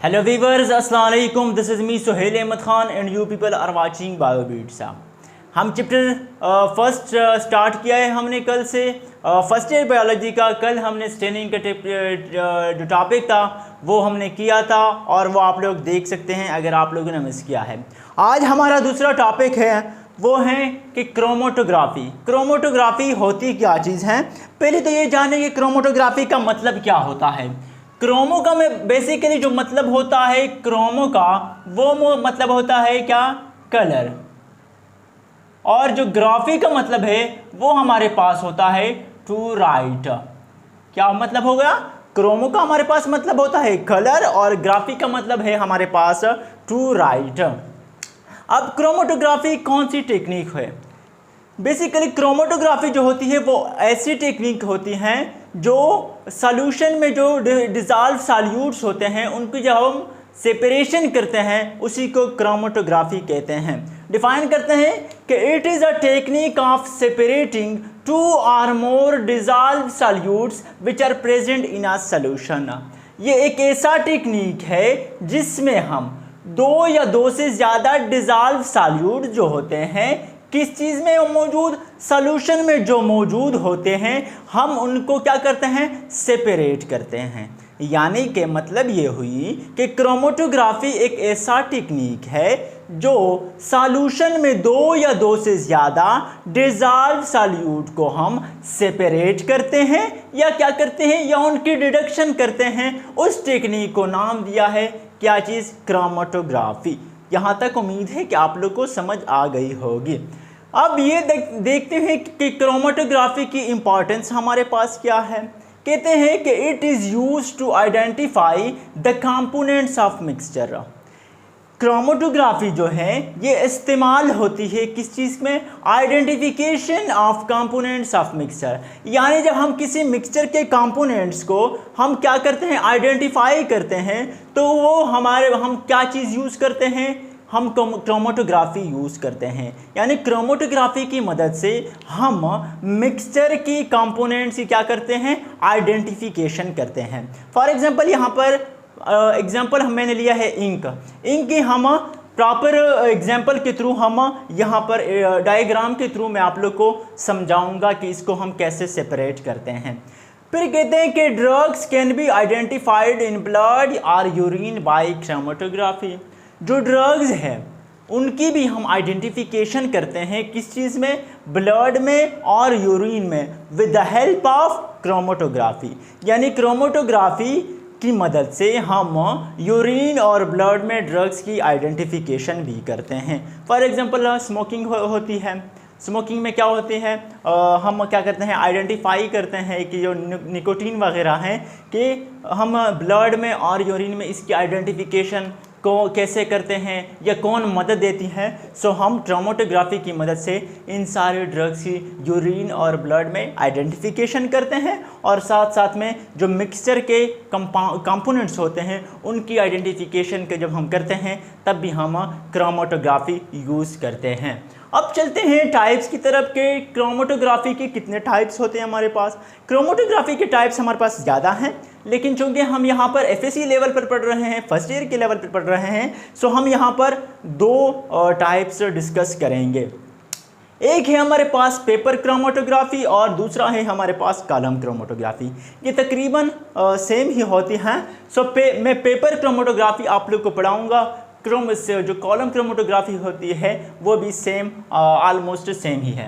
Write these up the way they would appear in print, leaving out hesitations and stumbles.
Hello viewers, अस्सलाम वालेकुम. This is me Sohail Ahmed Khan and you people are watching BioBeats. हम chapter first start किया है हमने कल से फर्स्ट ईयर बायोलॉजी का. कल हमने स्टेनिंग का जो टॉपिक था वो हमने किया था और वो आप लोग देख सकते हैं अगर आप लोगों ने मिस किया है. आज हमारा दूसरा टॉपिक है वो है कि क्रोमेटोग्राफी. क्रोमेटोग्राफी होती क्या चीज़ है. पहले तो ये जाने कि क्रोमेटोग्राफी का मतलब क्या होता है. क्रोमो का में बेसिकली जो मतलब होता है क्रोमो का वो मतलब होता है क्या, कलर. और जो ग्राफी का मतलब है वो हमारे पास होता है टू राइट. क्या मतलब हो गया. क्रोमो का हमारे पास मतलब होता है कलर और ग्राफी का मतलब है हमारे पास टू राइट. अब क्रोमेटोग्राफी कौन सी टेक्निक है. बेसिकली क्रोमेटोग्राफी जो होती है वो ऐसी टेक्निक होती हैं जो सॉल्यूशन में जो डिज़ॉल्व सॉल्यूट्स होते हैं उनकी जब हम सेपरेशन करते हैं उसी को क्रोमेटोग्राफी कहते हैं. डिफाइन करते हैं कि it is a technique of separating two और more dissolve solutes which are present in a solution. ये एक ऐसा टेक्निक है जिसमें हम दो या दो से ज़्यादा डिज़ॉल्व सॉल्यूट जो होते हैं किस चीज़ में मौजूद, सॉल्यूशन में जो मौजूद होते हैं हम उनको क्या करते हैं, सेपरेट करते हैं. यानी कि मतलब ये हुई कि क्रोमेटोग्राफी एक ऐसा टेक्निक है जो सॉल्यूशन में दो या दो से ज़्यादा डिज़ॉल्व सॉल्यूट को हम सेपरेट करते हैं या क्या करते हैं या उनकी डिडक्शन करते हैं. उस टेक्निक को नाम दिया है क्या चीज़, क्रोमेटोग्राफी. यहाँ तक उम्मीद है कि आप लोग को समझ आ गई होगी. अब ये देखते हैं कि क्रोमेटोग्राफी की इम्पॉर्टेंस हमारे पास क्या है. कहते हैं कि it is used to identify the components of mixture. Chromatography जो है ये इस्तेमाल होती है किस चीज़ में, identification of components of mixture. यानी जब हम किसी मिक्सचर के कंपोनेंट्स को हम क्या करते हैं, आइडेंटिफाई करते हैं तो वो हम क्या चीज़ यूज़ करते हैं, हम क्रोमेटोग्राफी यूज़ करते हैं. यानी क्रोमेटोग्राफी की मदद से हम मिक्सचर की कंपोनेंट्स की क्या करते हैं, आइडेंटिफिकेशन करते हैं. फॉर एग्जांपल यहाँ पर एग्जांपल मैंने लिया है इंक की. हम प्रॉपर एग्जांपल के थ्रू हम यहाँ पर डायग्राम के थ्रू मैं आप लोग को समझाऊंगा कि इसको हम कैसे सेपरेट करते हैं. फिर कहते हैं कि drugs can be identified in blood और यूरिन बाय क्रोमेटोग्राफी. जो ड्रग्स हैं उनकी भी हम आइडेंटिफिकेशन करते हैं किस चीज़ में, ब्लड में और यूरिन में with the help of chromatography. यानी क्रोमेटोग्राफी की मदद से हम यूरिन और ब्लड में ड्रग्स की आइडेंटिफिकेशन भी करते हैं. फॉर एग्जांपल स्मोकिंग होती है. स्मोकिंग में क्या होती है, हम क्या करते हैं, आइडेंटिफाई करते हैं कि जो निकोटीन वगैरह हैं कि हम ब्लड में और यूरिन में इसकी आइडेंटिफिकेशन को कैसे करते हैं या कौन मदद देती है. सो हम क्रोमेटोग्राफी की मदद से इन सारे ड्रग्स की यूरिन और ब्लड में आइडेंटिफिकेशन करते हैं और साथ साथ में जो मिक्सचर के कंपोनेंट्स होते हैं उनकी आइडेंटिफिकेशन के जब हम करते हैं तब भी हम क्रोमेटोग्राफी यूज़ करते हैं. अब चलते हैं टाइप्स की तरफ के. क्रोमेटोग्राफी के कितने टाइप्स होते हैं हमारे पास. क्रोमेटोग्राफी के टाइप्स हमारे पास ज़्यादा हैं लेकिन चूँकि हम यहाँ पर एफएससी लेवल पर पढ़ रहे हैं, फर्स्ट ईयर के लेवल पर पढ़ रहे हैं, सो हम यहाँ पर दो टाइप्स डिस्कस करेंगे. एक है हमारे पास पेपर क्रोमेटोग्राफी और दूसरा है हमारे पास कॉलम क्रोमेटोग्राफी. ये तकरीबन सेम ही होती हैं. सो मैं पेपर क्रोमेटोग्राफी आप लोग को पढ़ाऊँगा. से जो कॉलम क्रोमेटोग्राफी होती है वो भी सेम ऑलमोस्ट सेम ही है.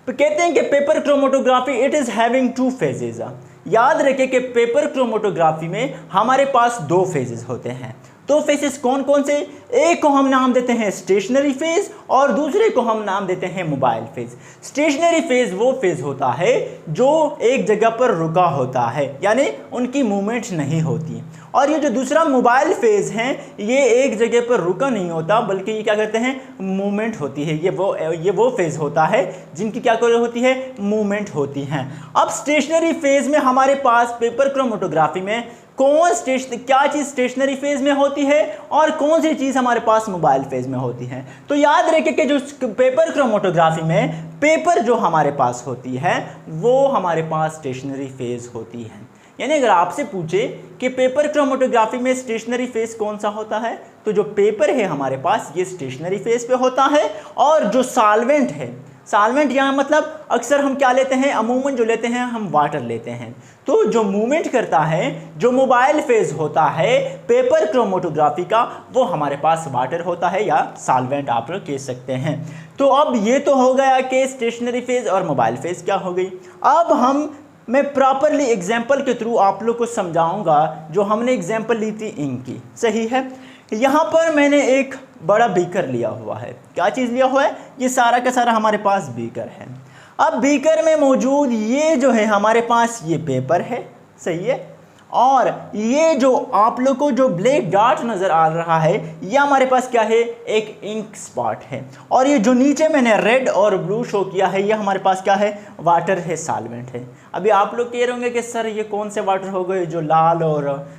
कहते हैं कि paper chromatography it is having two phases. याद रखें कि पेपर क्रोमेटोग्राफी में हमारे पास दो फेजेस होते हैं. दो फेजेस कौन कौन से, एक को हम नाम देते हैं स्टेशनरी फेज और दूसरे को हम नाम देते हैं मोबाइल फेज. स्टेशनरी फेज वो फेज होता है जो एक जगह पर रुका होता है यानी उनकी मूवमेंट नहीं होती. और ये जो दूसरा मोबाइल फेज है ये एक जगह पर रुका नहीं होता बल्कि ये क्या करते हैं, मूवमेंट होती है. ये वो फेज होता है जिनकी क्या होती है, मूवमेंट होती हैं. अब स्टेशनरी फेज में हमारे पास पेपर क्रोमेटोग्राफी में क्या चीज़ स्टेशनरी फेज में होती है और कौन सी चीज़ हमारे पास मोबाइल फेज में होती है. तो याद रखें कि जो पेपर क्रोमेटोग्राफी में पेपर जो हमारे पास होती है वो हमारे पास स्टेशनरी फेज होती है. यानी अगर आपसे पूछे कि पेपर क्रोमेटोग्राफी में स्टेशनरी फेस कौन सा होता है, तो जो पेपर है हमारे पास ये स्टेशनरी फेस पे होता है, और जो सॉल्वेंट है, सॉल्वेंट यहाँ मतलब अक्सर हम क्या लेते हैं, अमूमन जो लेते हैं हम वाटर लेते हैं। तो जो मूवमेंट करता है, जो मोबाइल फेज होता है पेपर क्रोमेटोग्राफी का, वो हमारे पास वाटर होता है या सॉल्वेंट आप लोग कह सकते हैं। तो अब ये तो हो गया कि स्टेशनरी फेज और मोबाइल फेज क्या हो गई। अब मैं प्रॉपरली एग्जाम्पल के थ्रू आप लोग को समझाऊंगा। जो हमने एग्जाम्पल ली थी इंक की, सही है। यहाँ पर मैंने एक बड़ा बीकर लिया हुआ है। क्या चीज़ लिया हुआ है? ये सारा का सारा हमारे पास बीकर है। अब बीकर में मौजूद ये जो है हमारे पास ये पेपर है, सही है। और ये जो आप लोग को जो ब्लैक डॉट नज़र आ रहा है, ये हमारे पास क्या है, एक इंक स्पॉट है। और ये जो नीचे मैंने रेड और ब्लू शो किया है, ये हमारे पास क्या है, वाटर है, सॉल्वेंट है। अभी आप लोग कह रहे होंगे कि सर ये कौन से वाटर हो गए जो लाल और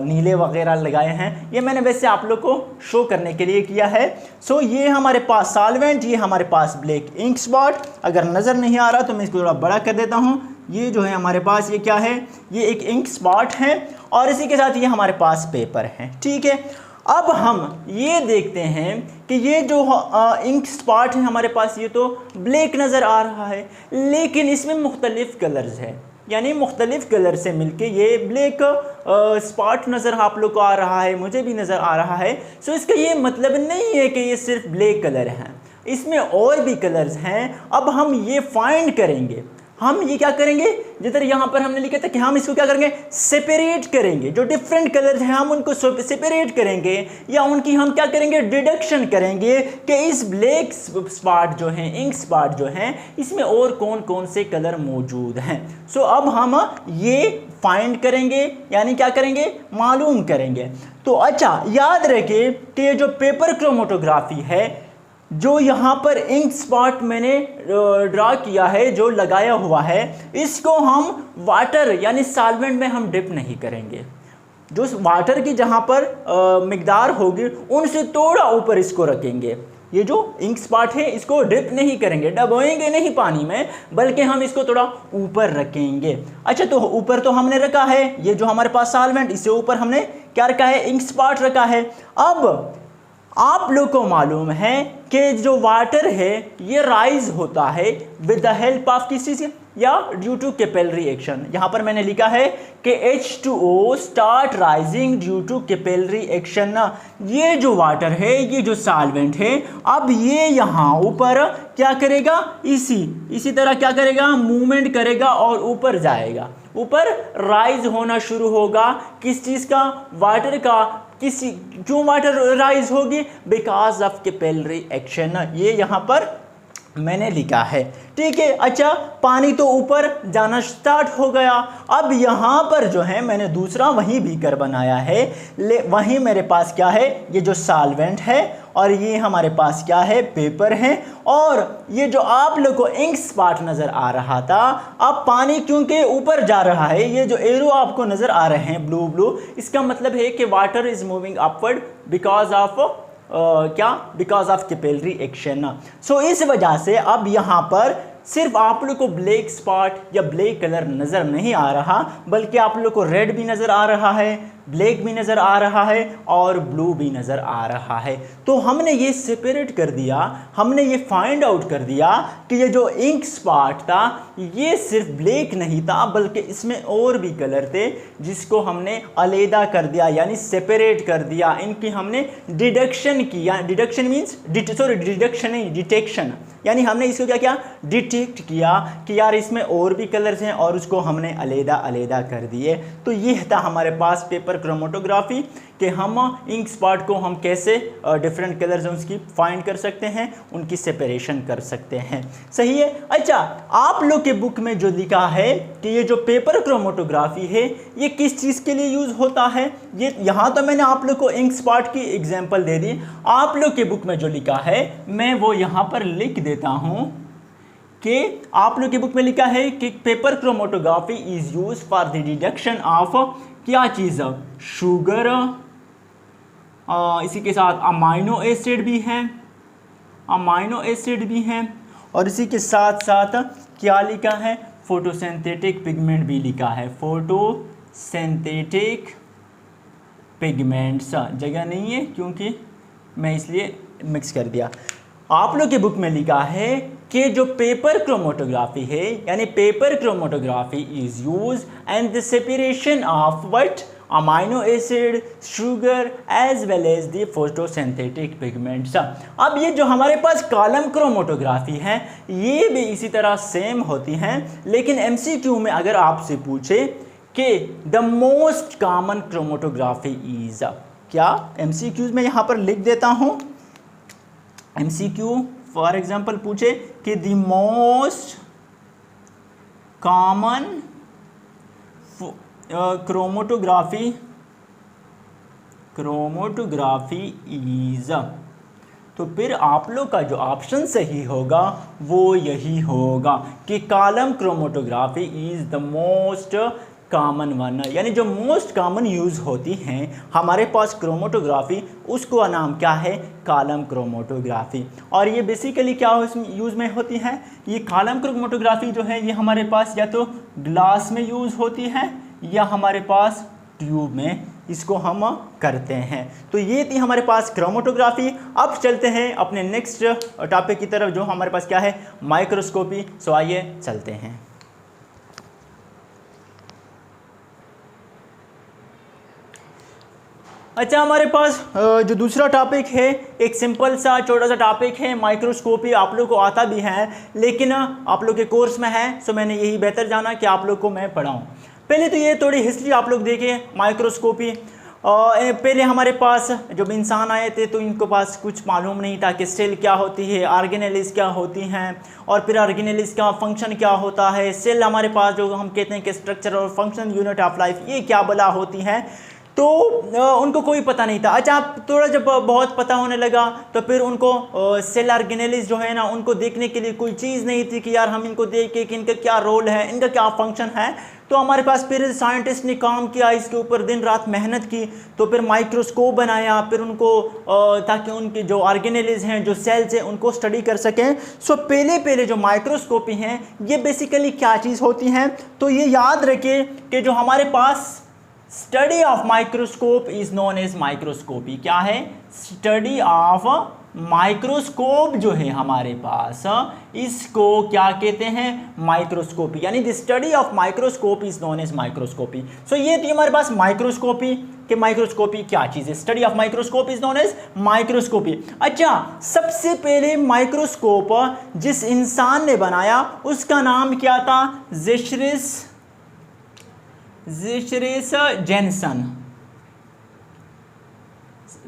नीले वगैरह लगाए हैं। ये मैंने वैसे आप लोग को शो करने के लिए किया है। सो ये हमारे पास सॉल्वेंट, ये हमारे पास ब्लैक इंक स्पॉट। अगर नज़र नहीं आ रहा तो मैं इसको थोड़ा बड़ा कर देता हूँ। ये जो है हमारे पास ये क्या है, ये एक इंक स्पॉट है, और इसी के साथ ये हमारे पास पेपर है, ठीक है। अब हम ये देखते हैं कि ये जो इंक स्पॉट है हमारे पास, ये तो ब्लैक नज़र आ रहा है, लेकिन इसमें मुख्तलिफ कलर्स है, यानी मुख्तलिफ कलर से मिलके ये ब्लैक स्पॉट नज़र आप लोग को आ रहा है, मुझे भी नज़र आ रहा है। सो इसका ये मतलब नहीं है कि ये सिर्फ ब्लैक कलर हैं, इसमें और भी कलर्स हैं। अब हम ये फाइंड करेंगे, हम ये क्या करेंगे, जिधर यहाँ पर हमने लिखा था कि हम इसको क्या करेंगे, सेपरेट करेंगे। जो डिफरेंट कलर्स हैं हम उनको सेपरेट करेंगे, या उनकी हम क्या करेंगे, डिडक्शन करेंगे कि इस ब्लैक स्पॉट जो हैं, इंक स्पॉट जो हैं, इसमें और कौन कौन से कलर मौजूद हैं। सो अब हम ये फाइंड करेंगे, यानी क्या करेंगे, मालूम करेंगे। तो अच्छा याद रखिए कि ये जो पेपर क्रोमेटोग्राफी है, जो यहाँ पर इंक स्पॉट मैंने ड्रा किया है, जो लगाया हुआ है, इसको हम वाटर यानी सॉल्वेंट में हम डिप नहीं करेंगे। जो वाटर की जहाँ पर मिकदार होगी उनसे थोड़ा ऊपर इसको रखेंगे। ये जो इंक स्पॉट है इसको डिप नहीं करेंगे, डबोएंगे नहीं पानी में, बल्कि हम इसको थोड़ा ऊपर रखेंगे। अच्छा, तो ऊपर तो हमने रखा है ये जो हमारे पास सॉल्वेंट, इससे ऊपर हमने क्या रखा है, इंक स्पॉट रखा है। अब आप लोग को मालूम है कि जो वाटर है ये राइज होता है विद द हेल्प ऑफ किसी से, या ड्यू टू कैपिलरी एक्शन। यहाँ पर मैंने लिखा है कि H2O start rising due to capillary action ना। ये जो वाटर है, ये जो सॉल्वेंट है, अब ये यहाँ ऊपर क्या करेगा, इसी तरह क्या करेगा, मूवमेंट करेगा और ऊपर जाएगा, ऊपर राइज होना शुरू होगा। किस चीज़ का, वाटर का। क्यों वाटर राइज होगी, बिकॉज ऑफ कैपिलरी एक्शन। ये यहाँ पर मैंने लिखा है, ठीक है। अच्छा, पानी तो ऊपर जाना स्टार्ट हो गया। अब यहाँ पर जो है मैंने दूसरा वही बीकर बनाया है, वहीं मेरे पास क्या है, ये जो सॉल्वेंट है, और ये हमारे पास क्या है, पेपर है। और ये जो आप लोग को इंक स्पॉट नज़र आ रहा था, अब पानी क्योंकि ऊपर जा रहा है, ये जो एरो आपको नज़र आ रहे हैं ब्लू ब्लू, इसका मतलब है कि water is moving upward because of क्या, बिकॉज ऑफ कैपिलरी एक्शन। सो इस वजह से अब यहाँ पर सिर्फ आप लोग को ब्लैक स्पॉट या ब्लैक कलर नज़र नहीं आ रहा, बल्कि आप लोग को रेड भी नज़र आ रहा है, ब्लैक भी नज़र आ रहा है, और ब्लू भी नज़र आ रहा है। तो हमने ये सेपरेट कर दिया, हमने ये फाइंड आउट कर दिया कि ये जो इंक स्पॉट था ये सिर्फ ब्लैक नहीं था, बल्कि इसमें और भी कलर थे, जिसको हमने अलहदा कर दिया, यानी सेपरेट कर दिया। इनकी हमने डिडक्शन किया। डिडक्शन मीन्स डिडक्शन नहीं, डिटेक्शन, यानी हमने इसको क्या किया, डिटेक्ट किया कि यार इसमें और भी कलर्स हैं, और उसको हमने अलहदा कर दिए। तो ये था हमारे पास पेपर क्रोमेटोग्राफी, कि हम इंक स्पॉट को हम कैसे डिफरेंट कलर्स उसकी फाइंड कर सकते हैं, उनकी सेपरेशन कर सकते हैं, सही है। अच्छा, आप लोग के बुक में जो लिखा है कि ये जो पेपर क्रोमेटोग्राफी है ये किस चीज़ के लिए यूज़ होता है, ये यहाँ तो मैंने आप लोग को इंक स्पॉट की एग्जांपल दे दी। आप लोग के बुक में जो लिखा है मैं वो यहाँ पर लिख देता हूँ कि आप लोग के बुक में लिखा है कि paper chromatography is use for the deduction of क्या चीज़, शुगर, इसी के साथ अमाइनो एसिड भी हैं, और इसी के साथ साथ क्या लिखा है, फोटोसिंथेटिक पिगमेंट भी लिखा है, फोटोसिंथेटिक सिंथेटिक पिगमेंट्स, जगह नहीं है क्योंकि मैं इसलिए मिक्स कर दिया। आप लोग के बुक में लिखा है कि जो पेपर क्रोमेटोग्राफी है, यानी paper chromatography is use and the separation of what amino acid, sugar as well as the photosynthetic pigments. अब ये जो हमारे पास कॉलम क्रोमेटोग्राफी है ये भी इसी तरह सेम होती हैं, लेकिन एमसीक्यू में अगर आपसे पूछे कि the most common chromatography is क्या, एमसीक्यूज में यहाँ पर लिख देता हूँ। एमसीक्यू फॉर एग्जाम्पल पूछे कि the most common chromatography is, तो फिर आप लोग का जो ऑप्शन सही होगा वो यही होगा कि column chromatography is the most common one, यानी जो मोस्ट कॉमन यूज़ होती हैं हमारे पास क्रोमेटोग्राफी, उसको नाम क्या है, कॉलम क्रोमेटोग्राफी। और ये बेसिकली क्या यूज़ में होती है, ये कॉलम क्रोमेटोग्राफी जो है ये हमारे पास या तो ग्लास में यूज़ होती है या हमारे पास ट्यूब में इसको हम करते हैं। तो ये थी हमारे पास क्रोमेटोग्राफी। अब चलते हैं अपने नेक्स्ट टॉपिक की तरफ जो हमारे पास क्या है, माइक्रोस्कोपी। सो आइए चलते हैं। अच्छा, हमारे पास जो दूसरा टॉपिक है एक सिंपल सा छोटा सा टॉपिक है माइक्रोस्कोपी। आप लोग को आता भी है लेकिन आप लोग के कोर्स में है, सो मैंने यही बेहतर जाना कि आप लोग को मैं पढ़ाऊँ। पहले तो ये थोड़ी हिस्ट्री आप लोग देखें माइक्रोस्कोपी। पहले हमारे पास जब इंसान आए थे तो इनको पास कुछ मालूम नहीं था कि सेल क्या होती है, ऑर्गेनेलिस क्या होती हैं, और फिर ऑर्गेनेलिस का फंक्शन क्या होता है, सेल हमारे पास जो हम कहते हैं कि स्ट्रक्चर और फंक्शन यूनिट ऑफ लाइफ ये क्या बला होती हैं, तो उनको कोई पता नहीं था। अच्छा, थोड़ा जब बहुत पता होने लगा तो फिर उनको सेल ऑर्गेनेलिस जो है ना उनको देखने के लिए कोई चीज़ नहीं थी कि यार हम इनको देखें कि इनका क्या रोल है, इनका क्या फंक्शन है। तो हमारे पास फिर साइंटिस्ट ने काम किया इसके ऊपर, दिन रात मेहनत की, तो फिर माइक्रोस्कोप बनाया, फिर उनको ताकि उनके जो ऑर्गेनेलिस हैं, जो सेल्स हैं, उनको स्टडी कर सकें। सो पहले जो माइक्रोस्कोपी हैं ये बेसिकली क्या चीज़ होती हैं, तो ये याद रखें कि जो हमारे पास study of microscope is known as microscopy. क्या है, स्टडी ऑफ माइक्रोस्कोप जो है हमारे पास इसको क्या कहते हैं, माइक्रोस्कोपी, यानी the study of microscope is known as microscopy. So ये थी हमारे पास माइक्रोस्कोपी कि माइक्रोस्कोपी क्या चीज़ है, study of microscope is known as microscopy. अच्छा, सबसे पहले माइक्रोस्कोप जिस इंसान ने बनाया उसका नाम क्या था, ज़ेचरिस जेनसन।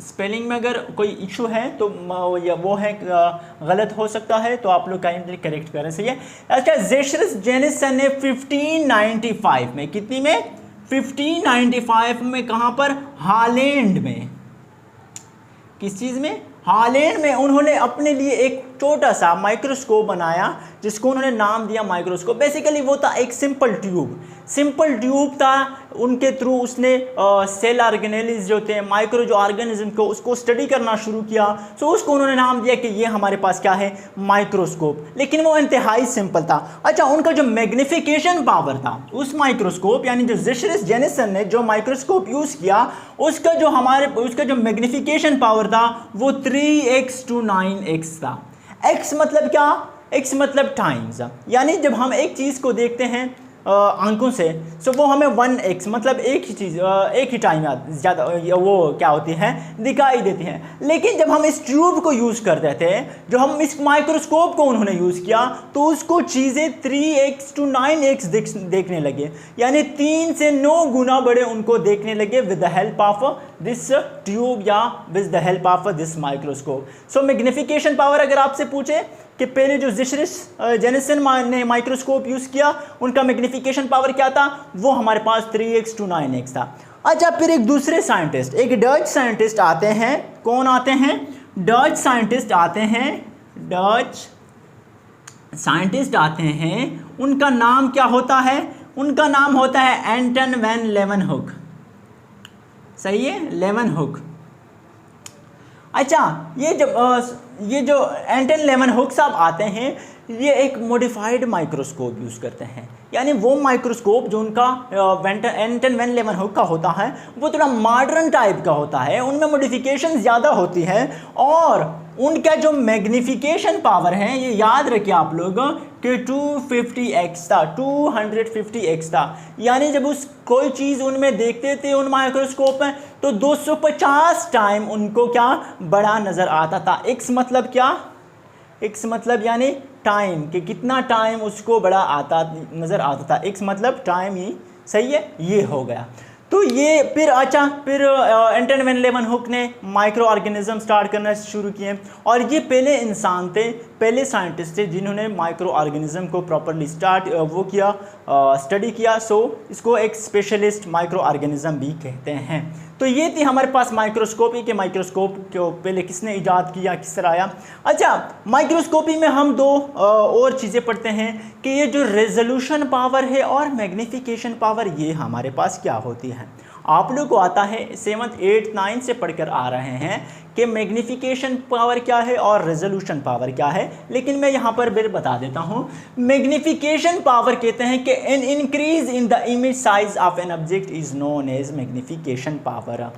स्पेलिंग में अगर कोई इशू है तो वो है गलत हो सकता है, तो आप लोग काइंडली करेक्ट करें, सही है। अच्छा, ज़ेचरिस जेनसन ने 1595 में, कितनी में, 1595 में, कहाँ पर, हॉलैंड में, किस चीज़ में, हॉलैंड में, उन्होंने अपने लिए एक छोटा सा माइक्रोस्कोप बनाया जिसको उन्होंने नाम दिया माइक्रोस्कोप। बेसिकली वो था एक सिंपल ट्यूब था, उनके थ्रू उसने सेल ऑर्गेनेलिस जो थे, माइक्रो जो ऑर्गेनिज्म को, उसको स्टडी करना शुरू किया। सो उसको उन्होंने नाम दिया कि ये हमारे पास क्या है, माइक्रोस्कोप, लेकिन वो इंतहाई सिंपल था। अच्छा, उनका जो मैग्निफिकेशन पावर था उस माइक्रोस्कोप, यानी जो ज़ेचरिस जेनसन ने जो माइक्रोस्कोप यूज़ किया उसका जो मैग्निफिकेशन पावर था वो 3x to 9x था। x मतलब क्या, x मतलब टाइम्स, यानी जब हम एक चीज़ को देखते हैं आंखों से, सो वो हमें 1x मतलब एक ही चीज़ एक ही टाइम ज़्यादा वो क्या होती है, दिखाई देती हैं। लेकिन जब हम इस ट्यूब को यूज़ करते थे, जो हम इस माइक्रोस्कोप को उन्होंने यूज़ किया, तो उसको चीज़ें 3x to 9x देखने लगे, यानी 3 से 9 गुना बड़े उनको देखने लगे with the help of this tube या with the help of this microscope. So magnification power अगर आपसे पूछे कि पहले जो ज़ेचरिस जेनसन ने माइक्रोस्कोप यूज़ किया उनका मैग्निफिकेशन पावर क्या था, वो हमारे पास 3x to 9x था। अच्छा, फिर एक दूसरे साइंटिस्ट, एक डच साइंटिस्ट आते हैं। कौन आते हैं, डच साइंटिस्ट आते हैं। उनका नाम क्या होता है, उनका नाम होता है एंटन वैन लेवनहुक, सही है, लेवनहुक। अच्छा, ये जो एंटन लेवनहुक साहब आते हैं, ये एक मॉडिफाइड माइक्रोस्कोप यूज़ करते हैं। यानी वो माइक्रोस्कोप जो उनका एंटन वैन लेवनहुक का होता है वो थोड़ा मॉडर्न टाइप का होता है, उनमें मॉडिफिकेशन ज़्यादा होती है और उनका जो मैग्नीफिकेशन पावर है ये याद रखिए आप लोग कि 250x था, 250x था। यानी जब उस कोई चीज़ उनमें देखते थे उन माइक्रोस्कोप में तो 250 टाइम उनको क्या बड़ा नज़र आता था। x मतलब क्या, x मतलब यानी टाइम, कि कितना टाइम उसको बड़ा आता नज़र आता था, x मतलब टाइम ही, सही है, ये हो गया। तो ये फिर एंटन वैन लेवनहुक ने माइक्रो ऑर्गेनिज्म स्टार्ट करना शुरू किए और ये पहले इंसान थे, पहले साइंटिस्ट थे जिन्होंने माइक्रो ऑर्गेनिज्म को प्रॉपरली स्टडी किया। सो इसको एक स्पेशलिस्ट माइक्रो ऑर्गेनिज्म भी कहते हैं। तो ये थी हमारे पास माइक्रोस्कोपी के माइक्रोस्कोप को पहले किसने ईजाद किया, किस तरह आया। अच्छा, माइक्रोस्कोपी में हम दो और चीज़ें पढ़ते हैं कि ये जो रेजोल्यूशन पावर है और मैग्नीफिकेशन पावर ये हमारे पास क्या होती है। आप लोग को आता है 7th 8th 9th से पढ़कर आ रहे हैं कि मैग्नीफिकेशन पावर क्या है और रेजोल्यूशन पावर क्या है, लेकिन मैं यहाँ पर फिर बता देता हूँ। मैग्नीफिकेशन पावर कहते हैं कि an increase in the image size of an object is known as magnification power.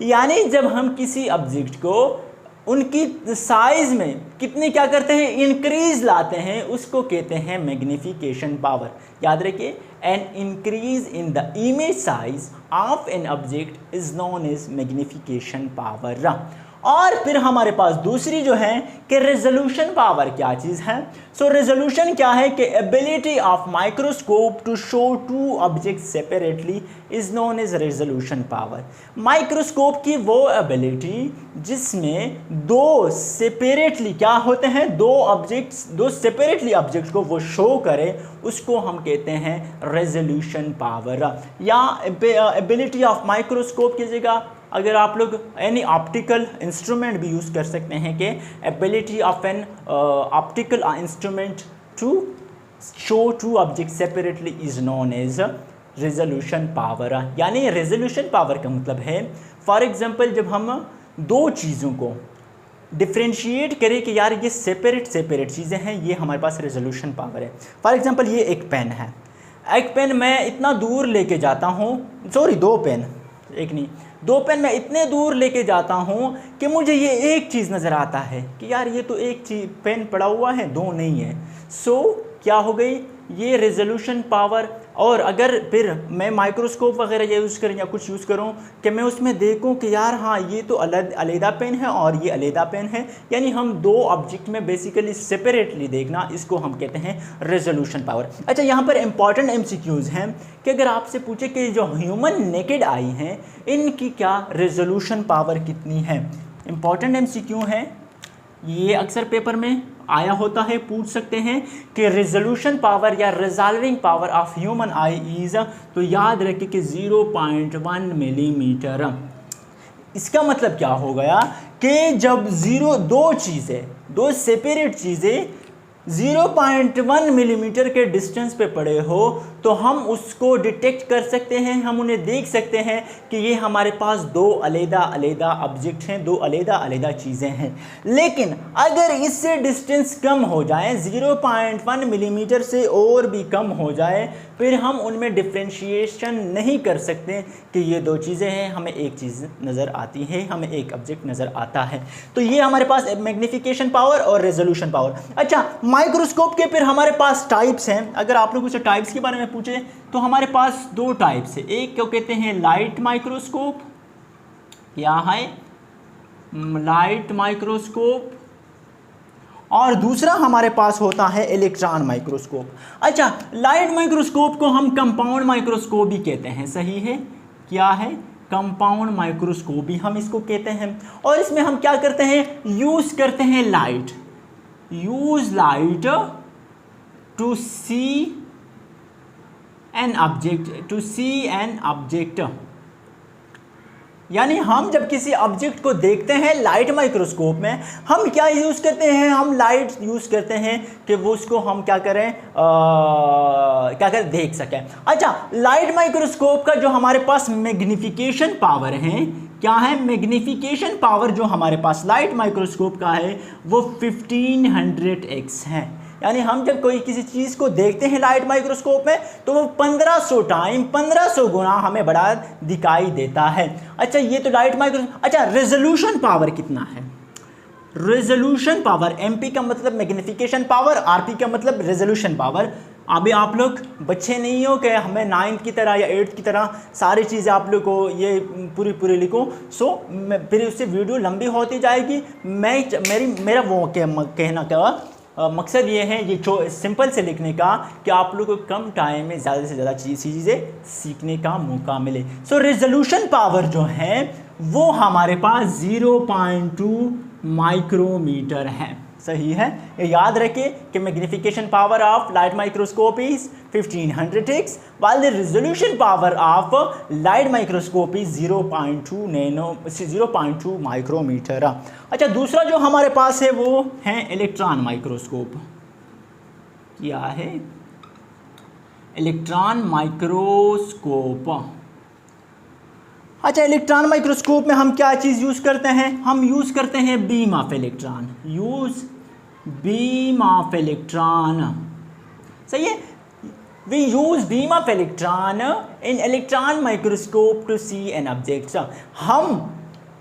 यानी जब हम किसी ऑब्जेक्ट को उनकी साइज में कितनी क्या करते हैं, इंक्रीज लाते हैं, उसको कहते हैं मैग्नीफिकेशन पावर। याद रखिए, an increase in the image size of an object is known as magnification power. और फिर हमारे पास दूसरी जो है कि रेजोल्यूशन पावर क्या चीज़ है। सो रेजोल्यूशन क्या है कि ability of microscope to show two object separately is known as resolution power. Microscope की वो एबिलिटी जिसमें दो सेपरेटली क्या होते हैं, दो सेपरेटली ऑब्जेक्ट को वो शो करे, उसको हम कहते हैं रेजोल्यूशन पावर। या एबिलिटी ऑफ माइक्रोस्कोप की जगह अगर आप लोग एनी ऑप्टिकल इंस्ट्रूमेंट भी यूज़ कर सकते हैं कि ability of an optical instrument to show two object separately is known as resolution power. यानी रेजोल्यूशन पावर का मतलब है, फॉर एग्जांपल जब हम दो चीज़ों को डिफ्रेंशिएट करें कि यार ये सेपरेट चीज़ें हैं, ये हमारे पास रेजोल्यूशन पावर है। फॉर एग्जांपल ये एक पेन है, एक पेन मैं इतना दूर लेके जाता हूँ, सॉरी दो पेन, एक नहीं दो पेन मैं इतने दूर लेके जाता हूँ कि मुझे ये एक चीज़ नज़र आता है कि यार ये तो एक चीज़ पेन पड़ा हुआ है, दो नहीं है। सो क्या हो गई, ये रेजोल्यूशन पावर। और अगर फिर मैं माइक्रोस्कोप वगैरह यूज़ करूँ या कुछ यूज़ करूँ कि मैं उसमें देखूँ कि यार हाँ ये तो अलग पेन है और ये अलग पेन है, यानी हम दो ऑब्जेक्ट में बेसिकली सेपरेटली देखना, इसको हम कहते हैं रेजोल्यूशन पावर। अच्छा, यहाँ पर इंपॉर्टेंट MCQs हैं कि अगर आपसे पूछे कि जो ह्यूमन नेकेड आई हैं इनकी क्या रेजोल्यूशन पावर कितनी है, इंपॉर्टेंट MCQ है, ये अक्सर पेपर में आया होता है, पूछ सकते हैं कि रेजोल्यूशन पावर या resolving power of human I is, तो याद रखिए कि 0.1 मिलीमीटर। इसका मतलब क्या हो गया कि जब दो सेपरेट चीज़ें 0.1 मिलीमीटर के डिस्टेंस पे पड़े हो तो हम उसको डिटेक्ट कर सकते हैं, हम उन्हें देख सकते हैं कि ये हमारे पास दो अलग-अलग ऑब्जेक्ट हैं, दो अलग-अलग चीज़ें हैं। लेकिन अगर इससे डिस्टेंस कम हो जाए, 0.1 मिलीमीटर से और भी कम हो जाए, फिर हम उनमें डिफ्रेंशिएशन नहीं कर सकते कि ये दो चीज़ें हैं, हमें एक चीज़ नज़र आती है, हमें एक ऑब्जेक्ट नज़र आता है। तो ये हमारे पास मैग्नीफिकेशन पावर और रेजोल्यूशन पावर। अच्छा, माइक्रोस्कोप के फिर हमारे पास टाइप्स हैं। अगर आप लोग उसे टाइप्स के बारे में पूछे तो हमारे पास दो टाइप्स है, एक को कहते हैं लाइट माइक्रोस्कोप, क्या है लाइट माइक्रोस्कोप, और दूसरा हमारे पास होता है इलेक्ट्रॉन माइक्रोस्कोप। अच्छा, लाइट माइक्रोस्कोप को हम कंपाउंड माइक्रोस्कोप भी कहते हैं, सही है, क्या है कंपाउंड माइक्रोस्कोप भी हम इसको कहते हैं। और इसमें हम क्या करते हैं, यूज़ करते हैं light, use light to see an object, यानी हम जब किसी ऑब्जेक्ट को देखते हैं लाइट माइक्रोस्कोप में, हम क्या यूज़ करते हैं, हम लाइट यूज़ करते हैं कि वो उसको हम क्या करें देख सकें। अच्छा, लाइट माइक्रोस्कोप का जो हमारे पास मैग्नीफिकेशन पावर है, क्या है मैग्नीफिकेशन पावर जो हमारे पास लाइट माइक्रोस्कोप का है वो 1500x है। यानी हम जब कोई किसी चीज़ को देखते हैं लाइट माइक्रोस्कोप में तो वो 1500 टाइम 1500 गुना हमें बड़ा दिखाई देता है। अच्छा ये तो लाइट माइक्रोस्कोप। अच्छा रेजोल्यूशन पावर कितना है? रेजोल्यूशन पावर, MP का मतलब मैग्नीफिकेशन पावर, RP का मतलब रेजोल्यूशन पावर। अभी आप लोग बच्चे नहीं हो कि हमें 9th की तरह या 8th की तरह सारी चीज़ें आप लोग को ये पूरी लिखो। फिर उससे वीडियो लंबी होती जाएगी। मेरा वो कहना का मकसद ये है ये सिंपल से लिखने का कि आप लोग को कम टाइम में ज़्यादा से ज़्यादा चीज़ें सीखने का मौका मिले। रेजोल्यूशन पावर जो है वो हमारे पास 0.2 माइक्रोमीटर है। सही है, ये याद रखिए कि magnification power of light microscope is 1500x while the resolution power of light microscope is 0.2 micrometre. अच्छा दूसरा जो हमारे पास है वो है इलेक्ट्रॉन माइक्रोस्कोप। क्या है? Electron microscope. अच्छा इलेक्ट्रॉन माइक्रोस्कोप में हम क्या चीज़ यूज़ करते हैं? हम यूज़ करते हैं beam of electron. Beam of electron. सही है, we use beam of electron in electron microscope to see an object. हम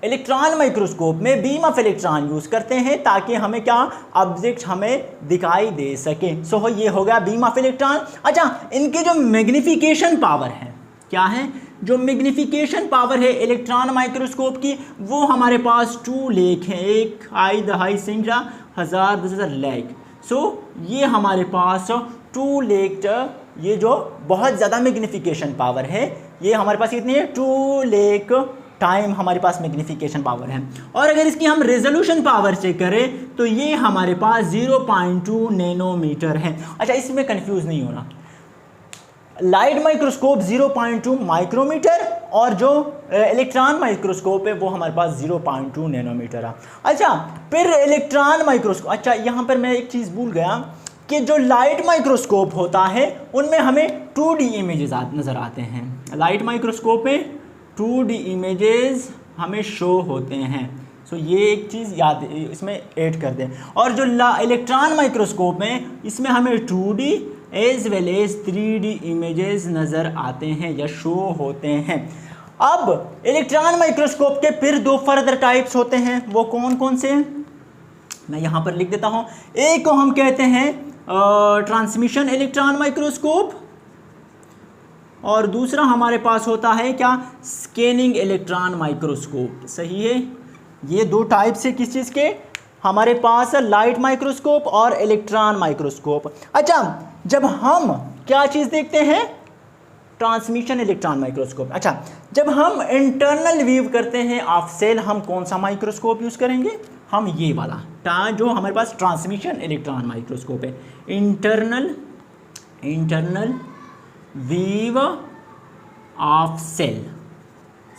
इलेक्ट्रॉन माइक्रोस्कोप में बीम ऑफ इलेक्ट्रॉन यूज़ करते हैं ताकि हमें क्या ऑब्जेक्ट हमें दिखाई दे सके। ये हो गया बीम ऑफ इलेक्ट्रॉन। अच्छा इनकी जो मैग्नीफिकेशन पावर है, क्या है? जो मैग्नीफिकेशन पावर है इलेक्ट्रॉन माइक्रोस्कोप की वो हमारे पास 2 लेख है। एक आई दहाई सिंगला 1000 10,000 लैख। ये हमारे पास 2 लेख, ये जो बहुत ज़्यादा मैग्नीफिकेशन पावर है ये हमारे पास कितनी है? 2 लेख टाइम हमारे पास मैग्नीफिकेशन पावर है। और अगर इसकी हम रेजोल्यूशन पावर चेक करें तो ये हमारे पास 0.2 नैनोमीटर है। अच्छा इसमें कंफ्यूज नहीं होना, लाइट माइक्रोस्कोप 0.2 माइक्रोमीटर और जो इलेक्ट्रॉन माइक्रोस्कोप है वो हमारे पास 0.2 नैनोमीटर है। अच्छा फिर इलेक्ट्रॉन माइक्रोस्कोप। अच्छा यहाँ पर मैं एक चीज़ भूल गया कि जो लाइट माइक्रोस्कोप होता है उनमें हमें 2D इमेजेस नज़र आते हैं। लाइट माइक्रोस्कोप में 2D इमेजेस हमें शो होते हैं। ये एक चीज़ याद इसमें ऐड कर दें। और जो इलेक्ट्रॉन माइक्रोस्कोप में इसमें हमें 2D as well as 3D images नज़र आते हैं या शो होते हैं। अब इलेक्ट्रॉन माइक्रोस्कोप के फिर 2 फर्दर टाइप्स होते हैं। वो कौन कौन से हैं मैं यहाँ पर लिख देता हूँ। एक को हम कहते हैं ट्रांसमिशन इलेक्ट्रॉन माइक्रोस्कोप और दूसरा हमारे पास होता है क्या? Scanning electron microscope. सही है, ये 2 टाइप्स है किस चीज़ के हमारे पास? लाइट माइक्रोस्कोप और इलेक्ट्रॉन माइक्रोस्कोप। अच्छा जब हम क्या चीज़ देखते हैं? Transmission electron microscope. अच्छा जब हम इंटरनल व्यू करते हैं ऑफ सेल हम कौन सा माइक्रोस्कोप यूज़ करेंगे? हम ये वाला जो हमारे पास ट्रांसमिशन इलेक्ट्रॉन माइक्रोस्कोप है, इंटरनल व्यू ऑफ सेल।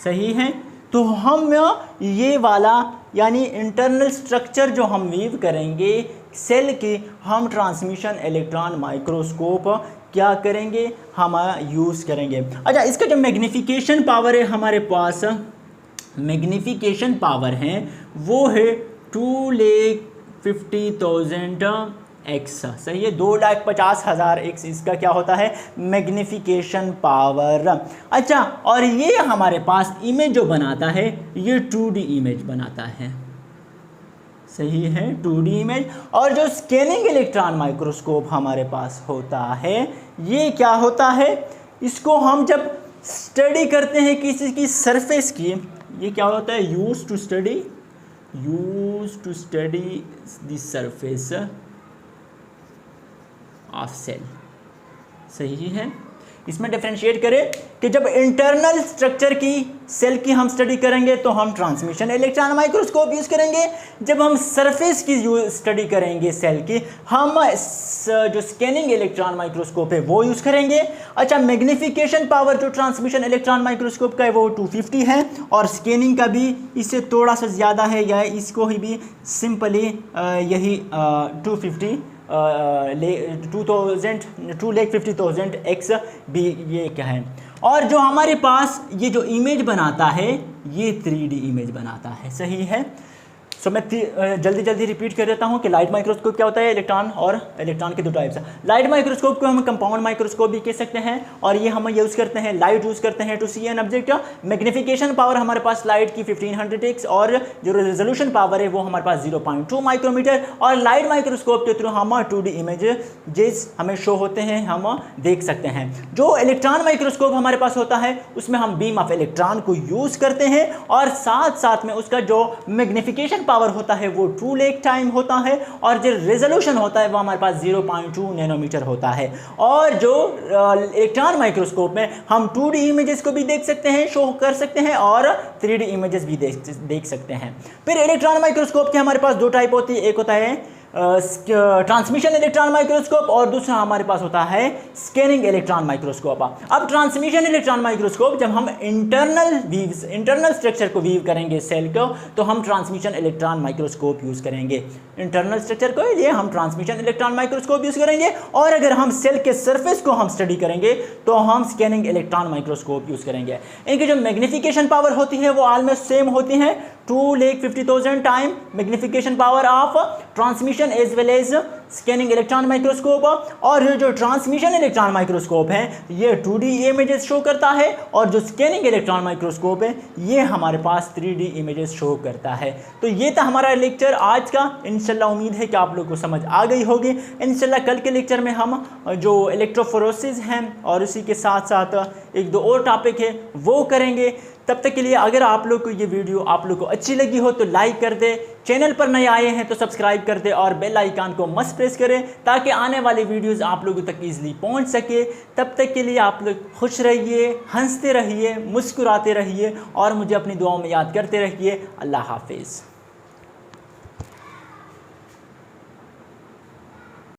सही है, तो हम ये वाला यानी इंटरनल स्ट्रक्चर जो हम व्यू करेंगे सेल की, हम ट्रांसमिशन इलेक्ट्रॉन माइक्रोस्कोप क्या करेंगे? हम यूज़ करेंगे। अच्छा इसका जो मैग्नीफिकेशन पावर है हमारे पास, मैग्नीफिकेशन पावर है वो है 2,50,000 x। सही है, 2,50,000 x इसका क्या होता है? Magnification power. अच्छा और ये हमारे पास इमेज जो बनाता है ये 2D इमेज बनाता है। सही है, 2D इमेज। और जो स्कैनिंग इलेक्ट्रॉन माइक्रोस्कोप हमारे पास होता है ये क्या होता है? इसको हम जब स्टडी करते हैं किसी की सरफेस की, ये क्या होता है? Use to study the surface of cell. सही है, इसमें डिफरेंशिएट करें कि जब इंटरनल स्ट्रक्चर की सेल की हम स्टडी करेंगे तो हम ट्रांसमिशन इलेक्ट्रॉन माइक्रोस्कोप यूज़ करेंगे। जब हम सरफेस की स्टडी करेंगे सेल की, हम जो स्कैनिंग इलेक्ट्रॉन माइक्रोस्कोप है वो यूज़ करेंगे। अच्छा मैग्नीफिकेशन पावर जो ट्रांसमिशन इलेक्ट्रॉन माइक्रोस्कोप का है वो 250 है और स्कैनिंग का भी इससे थोड़ा सा ज़्यादा है, या इसको ही भी सिंपली यही 2,50,000 x भी ये क्या है। और जो हमारे पास ये जो इमेज बनाता है ये 3D इमेज बनाता है। सही है, सो मैं जल्दी जल्दी रिपीट कर देता हूँ कि लाइट माइक्रोस्कोप क्या होता है। इलेक्ट्रॉन और इलेक्ट्रॉन के दो टाइप्स हैं। लाइट माइक्रोस्कोप को हम कंपाउंड माइक्रोस्कोप भी कह सकते हैं और ये हम यूज़ करते हैं, लाइट यूज़ करते हैं to see an object. Magnification power हमारे पास लाइट की 1500x और जो रेजोल्यूशन पावर है वो हमारे पास 0.2 माइक्रोमीटर। और लाइट माइक्रोस्कोप के थ्रू हम 2D इमेजेस हमें शो होते हैं, हम देख सकते हैं। जो इलेक्ट्रॉन माइक्रोस्कोप हमारे पास होता है उसमें हम बीम ऑफ इलेक्ट्रॉन को यूज़ करते हैं और साथ साथ में उसका जो मैग्नीफिकेशन पावर होता है वो ट्रू लेक टाइम होता है और जो रेजोल्यूशन होता है वो हमारे पास 0.2 नैनोमीटर होता है। और जो इलेक्ट्रॉन माइक्रोस्कोप में हम 2D इमेजेस को भी देख सकते हैं, शो कर सकते हैं और 3D इमेजेस भी देख सकते हैं। फिर इलेक्ट्रॉन माइक्रोस्कोप के हमारे पास दो टाइप होती है, एक होता है ट्रांसमिशन इलेक्ट्रॉन माइक्रोस्कोप और दूसरा हमारे पास होता है स्कैनिंग इलेक्ट्रॉन माइक्रोस्कोप। अब ट्रांसमिशन इलेक्ट्रॉन माइक्रोस्कोप जब हम इंटरनल स्ट्रक्चर को वीव करेंगे सेल को, तो हम ट्रांसमिशन इलेक्ट्रॉन माइक्रोस्कोप यूज़ करेंगे। इंटरनल स्ट्रक्चर को लिए हम ट्रांसमिशन इलेक्ट्रॉन माइक्रोस्कोप यूज़ करेंगे और अगर हम सेल के सरफेस को हम स्टडी करेंगे तो हम स्कैनिंग इलेक्ट्रॉन माइक्रोस्कोप यूज़ करेंगे। इनकी जो मैग्नीफिकेशन पावर होती है वो ऑलमोस्ट सेम होती है, 2,50,000 time magnification power of transmission as well as scanning electron microscope. और जो ट्रांसमिशन इलेक्ट्रॉन माइक्रोस्कोप है ये 2D इमेजेस शो करता है और जो स्कैनिंग इलेक्ट्रॉन माइक्रोस्कोप है ये हमारे पास 3D इमेजेस शो करता है। तो ये था हमारा लेक्चर आज का। इंशाल्लाह उम्मीद है कि आप लोगों को समझ आ गई होगी। इंशाल्लाह कल के लेक्चर में हम जो इलेक्ट्रोफोरेसिस हैं और उसी के साथ साथ एक दो और टॉपिक है वो करेंगे। तब तक के लिए अगर आप लोग को ये वीडियो आप लोग को अच्छी लगी हो तो लाइक कर दे, चैनल पर नए आए हैं तो सब्सक्राइब कर दे और बेल आइकन को मस्ट प्रेस करें ताकि आने वाली वीडियोस आप लोगों तक ईजिली पहुंच सके। तब तक के लिए आप लोग खुश रहिए, हंसते रहिए, मुस्कुराते रहिए और मुझे अपनी दुआओं में याद करते रहिए। अल्लाह हाफिज़।